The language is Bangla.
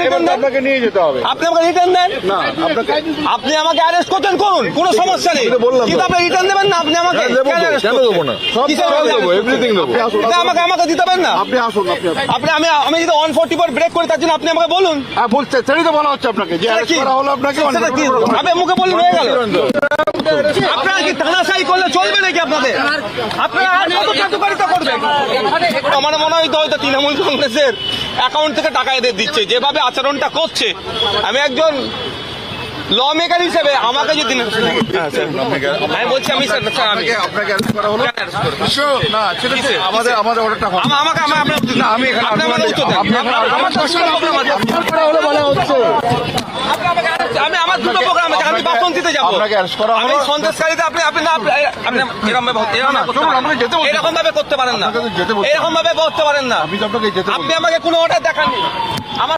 রিটার্ন দেন, আপনাকে নিয়ে যেতে হবে। আপনি আমাকে রিটার্ন দেন। না, আপনাকে আপনি আমাকে অ্যারেস্ট করতেন করুন, কোনো সমস্যা নেই, বললাম তো। কিন্তু আপনি রিটার্ন দেবেন না। আপনি আমাকে দেবো কেন তো, arrest কেন করছেন? দেবো না? সব কিসের দেবো, জন্য arrest everything করছেন? দেবো। কিন্তু আমাকে দিতে পারেন না। আপনি আসুন, আপনি আসুন। আপনি আমি যদি 140 ব্রেক করি তার জন্য আপনি আমাকে বলুন। বলছে সেটাই তো বলা হচ্ছে আপনাকে যে arrest কি? করা হলো আপনাকে। সেটা কি? আপনি মুখে বললেন হয়ে গেল। আপনারা কি তানাশাই করলে চলবে নাকি আপনাদের? আপনারা আর কত চাটুকারিতা করবেন? আমার মনে হয় তো হয়তো তৃণমূল কংগ্রেসের অ্যাকাউন্ট থেকে টাকা এদের দিচ্ছে, যেভাবে আচরণটা করছে। আমি একজন ল মেকার হিসেবে আমাকে যদি আমি বলছি আমি আপনাকে arrest করা হলো। না, সেটা কিসে? আমাদের অর্ডারটা হবে। আমাকে না, আমি এখানে আপনি আমার উত্তর দেন। আমার প্রোগ্রাম আছে, করা হলো বলা হচ্ছে। আমি আমার দুটো প্রোগ্রাম আছে, আমি বাসন্তীতে যাবো। আপনাকে arrest করা হলো। আমি সন্দেশকারীতে আপনি আপনি না আপনি এরকম ভাবে করতে পারেন না, আপনাকে তো যেতে বলছি। এরকম ভাবে করতে পারেন না। আমি তো আপনাকে যেতে বলছি। আপনি আমাকে কোনো অর্ডার দেখাননি। আমার